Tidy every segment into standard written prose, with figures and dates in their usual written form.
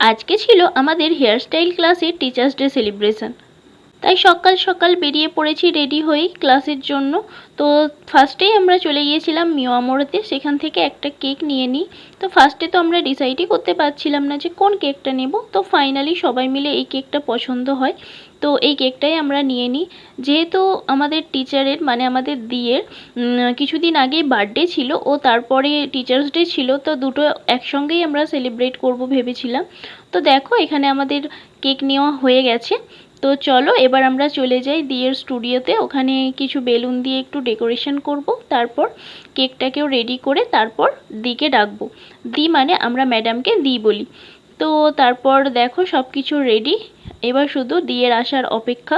আজকে ছিল আমাদের হেয়ারস্টাইল ক্লাসের টিচার্স ডে সেলিব্রেশন। তাই সকাল সকাল বেরিয়ে পড়েছি রেডি হয়েই ক্লাসের জন্য। তো ফার্স্টেই আমরা চলে গিয়েছিলাম মিয়ামোড়তে, সেখান থেকে একটা কেক নিয়ে নিই। তো ফার্স্টে তো আমরা ডিসাইডই করতে পারছিলাম না যে কোন কেকটা নেব। তো ফাইনালি সবাই মিলে এই কেকটা পছন্দ হয়, তো এই কেকটাই আমরা নিয়ে নিই। যেহেতু আমাদের টিচারের মানে আমাদের দিয়ের কিছুদিন আগেই বার্থডে ছিল ও তারপরে টিচার্স ডে ছিল, তো দুটো একসঙ্গেই আমরা সেলিব্রেট করব ভেবেছিলাম। তো দেখো এখানে আমাদের কেক নেওয়া হয়ে গেছে। তো চলো এবার আমরা চলে যাই দিয়ের স্টুডিওতে, ওখানে কিছু বেলুন দিয়ে একটু ডেকোরেশন করব, তারপর কেকটাকেও রেডি করে তারপর দিকে ডাকবো। দি মানে আমরা ম্যাডামকে দি বলি। তো তারপর দেখো সব কিছু রেডি, এবার শুধু দিয়ের আসার অপেক্ষা।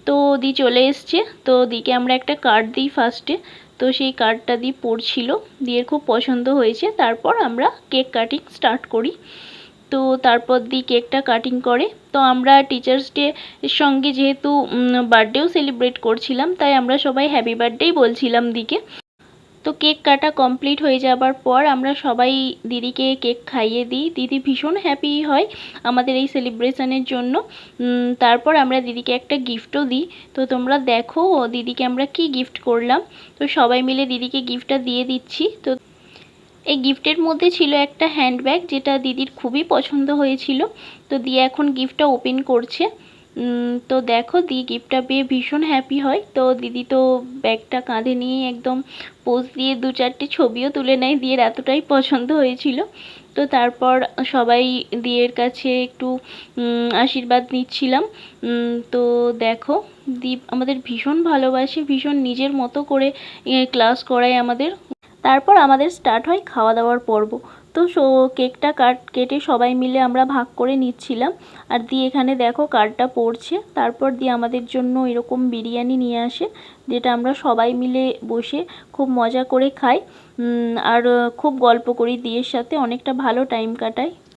তো দি চলে এসছে, তো দিকে আমরা একটা কার্ড দিই ফার্স্টে। তো সেই কার্ডটা দি পড়ছিল, দিয়ের খুব পছন্দ হয়েছে। তারপর আমরা কেক কাটিং স্টার্ট করি। তো তারপর দি কেকটা কাটিং করে। তো আমরা টিচার্স ডে এর সঙ্গে যেহেতু বার্থডেও সেলিব্রেট করছিলাম, তাই আমরা সবাই হ্যাপি বার্থডেই বলছিলাম দিকে। তো কেক কাটা কমপ্লিট হয়ে যাবার পর আমরা সবাই দিদিকে কেক খাইয়ে দিই। দিদি ভীষণ হ্যাপি হয় আমাদের এই সেলিব্রেশনের জন্য। তারপর আমরা দিদিকে একটা গিফটও দিই। তো তোমরা দেখো দিদিকে আমরা কি গিফট করলাম। তো সবাই মিলে দিদিকে গিফটটা দিয়ে দিচ্ছি। তো এই গিফটের মধ্যে ছিল একটা হ্যান্ডব্যাগ, যেটা দিদির খুবই পছন্দ হয়েছিল। তো দিয়ে এখন গিফটটা ওপেন করছে। তো দেখো দি গিফটটা পেয়ে ভীষণ হ্যাপি হয়। তো দিদি তো ব্যাগটা কাঁধে নিয়ে একদম পোজ দিয়ে 2-4টে ছবিও তুলে নেয়, দিয়ের এতটাই পছন্দ হয়েছিল। তো তারপর সবাই দিয়ের কাছে একটু আশীর্বাদ নিচ্ছিলাম। তো দেখো দি আমাদের ভীষণ ভালোবাসে, ভীষণ নিজের মতো করে ক্লাস করায় আমাদের। তারপর আমাদের স্টার্ট হয় খাওয়া দাওয়ার পর্ব। তো কেকটা কেটে সবাই মিলে আমরা ভাগ করে নিচ্ছিলাম। আর দিয়ে এখানে দেখো কার্ডটা পড়ছে। তারপর দিয়ে আমাদের জন্য এরকম বিরিয়ানি নিয়ে আসে, যেটা আমরা সবাই মিলে বসে খুব মজা করে খাই। আর খুব গল্প করি দিয়ের সাথে, অনেকটা ভালো টাইম কাটাই।